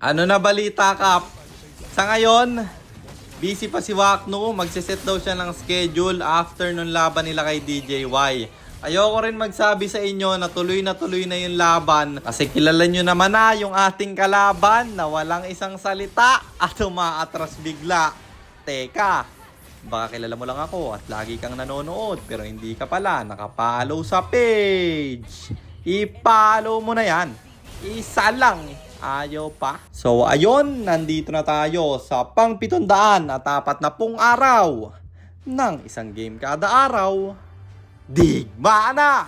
Ano na balita, Kap? Sa ngayon, busy pa si Wakno. Magsiset daw siya ng schedule after nung laban nila kay DJY. Ayoko rin magsabi sa inyo na tuloy na yung laban kasi kilala nyo naman na yung ating kalaban na walang isang salita at umaatras bigla. Teka, baka kilala mo lang ako at lagi kang nanonood pero hindi ka pala nakapollow sa page. I-follow mo na yan. Isa lang. Ayaw pa. So ayun, nandito na tayo sa pang 740 araw ng isang game kada araw. Digma na!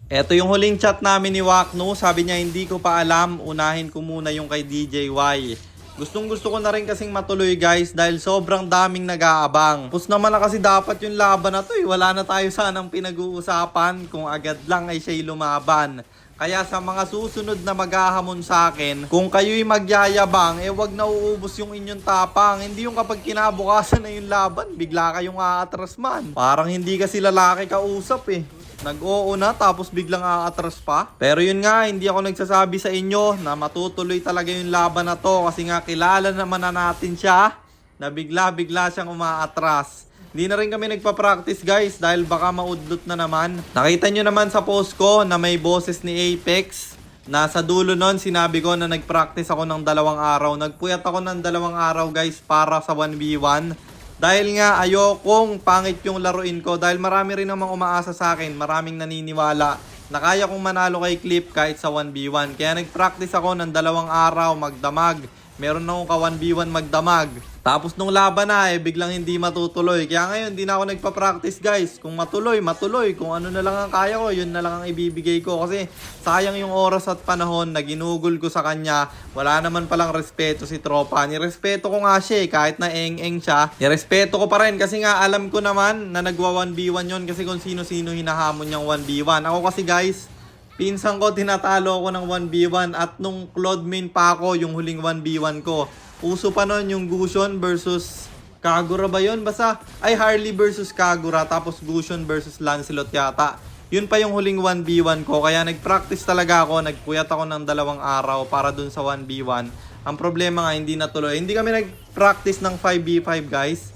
Ito yung huling chat namin ni Wakno. Sabi niya hindi ko pa alam. Unahin ko muna yung kay DJY. Gustong gusto ko na rin kasing matuloy guys dahil sobrang daming nag-aabang. Tapos naman na kasi dapat yung laban na to eh. Wala na tayo sanang pinag-uusapan kung agad lang ay siya'y lumaban. Kaya sa mga susunod na maghahamon sa akin, kung kayo'y magyayabang, wag na uubos yung inyong tapang. Hindi yung kapag kinabukasan na yung laban, bigla kayong aatras man. Parang hindi kasi lalaki kausap eh. Nag-oo na tapos biglang aatras pa. Pero yun nga, hindi ako nagsasabi sa inyo na matutuloy talaga yung laban na to. Kasi nga kilala naman na natin siya na bigla-bigla siyang umaatras. Hindi na rin kami nagpa-practice guys dahil baka maudlot na naman. Nakita nyo naman sa post ko na may boses ni Apex. Nasa dulo nun sinabi ko na nag-practice ako ng 2 araw. Nagpuyat ako ng 2 araw guys para sa 1v1. Dahil nga ayokong pangit yung laruin ko. Dahil marami rin namang umaasa sa akin. Maraming naniniwala na kaya kong manalo kay Clip kahit sa 1v1. Kaya nag-practice ako ng 2 araw magdamag. Meron akong ka 1v1 magdamag. Tapos nung laban na biglang hindi matutuloy. Kaya ngayon hindi na ako nagpa-practice guys. Kung matuloy, matuloy. Kung ano na lang ang kaya ko, yun na lang ang ibibigay ko. Kasi sayang yung oras at panahon na ginugol ko sa kanya. Wala naman palang respeto si tropa. Nirespeto ko nga siya kahit na eng-eng siya. Nirespeto ko pa rin kasi nga alam ko naman na nagwa 1v1 yun. Kasi kung sino-sino hinahamon niyang 1v1. Ako kasi guys, pinsan ko tinatalo ako ng 1v1 at nung Claude main pa ako yung huling 1v1 ko. Uso pa nun yung Gusion versus Kagura ba yun? Basta ay Harley versus Kagura tapos Gusion versus Lancelot yata. Yun pa yung huling 1v1 ko kaya nag-practice talaga ako. Nagpuyat ako ng 2 araw para dun sa 1v1. Ang problema nga hindi natuloy. Hindi kami nag-practice ng 5v5 guys.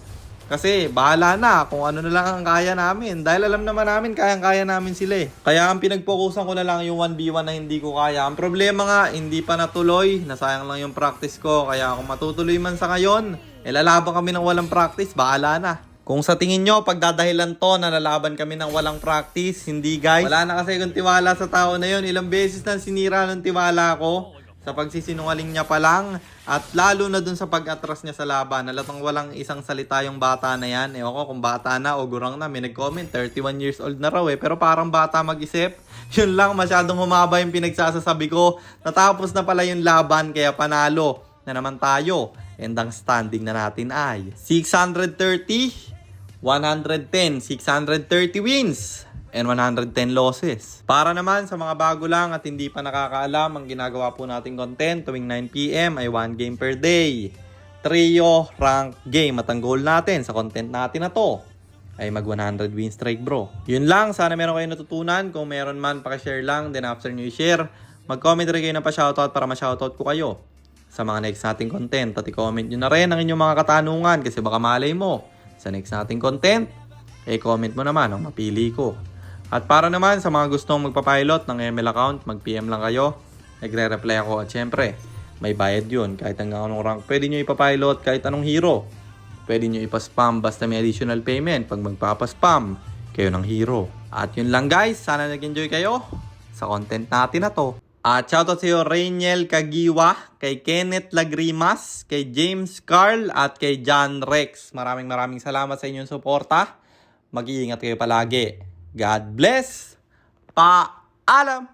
Kasi bahala na kung ano na lang ang kaya namin. Dahil alam naman namin kayang-kaya namin sila eh. Kaya ang pinagpokusan ko na lang yung 1v1 na hindi ko kaya. Ang problema nga, hindi pa natuloy. Nasayang lang yung practice ko. Kaya kung matutuloy man sa ngayon, lalaban kami ng walang practice, bahala na. Kung sa tingin nyo, pagdadahilan to na lalaban kami ng walang practice, hindi guys. Wala na kasi kung tiwala sa tao na yun. Ilang beses na sinira ng tiwala ko sa pagsisinungaling niya pa lang at lalo na dun sa pag-atras niya sa laban. Halatang walang isang salita yung bata na yan. Ewan ko kung bata na o gurang na. May nag-comment, 31 years old na raw pero parang bata mag-isip. Yun lang, masyadong humaba yung pinagsasasabi ko. Natapos na pala yung laban kaya panalo na naman tayo. And ang standing na natin ay 630, 110, 630 wins and 110 losses. Para naman sa mga bago lang at hindi pa nakakaalam, ang ginagawa po nating content tuwing 9 PM ay 1 game per day. Trio rank game at ang goal natin sa content natin na to ay mag 100 win streak bro. Yun lang, sana meron kayo natutunan. Kung meron man, pakishare lang. Then after nyo i-share, mag-comment rin kayo na pa-shoutout para ma-shoutout ko kayo sa mga next nating content. At i-comment nyo na rin ang inyong mga katanungan kasi baka malay mo sa next nating content, comment mo naman ang mapili ko. At para naman sa mga gustong magpapilot ng ML account, mag-PM lang kayo. Nagre-reply ako at syempre, may bayad yun. Kahit hanggang anong rank, pwede nyo ipapilot kahit anong hero. Pwede nyo ipaspam basta may additional payment pag magpapaspam kayo ng hero. At yun lang guys, sana nag-enjoy kayo sa content natin na to. At shoutout sa iyo Rainiel Kagiwa, kay Kenneth Lagrimas, kay James Carl at kay John Rex. Maraming salamat sa inyong suporta. Mag-iingat kayo palagi. God bless. Paalam!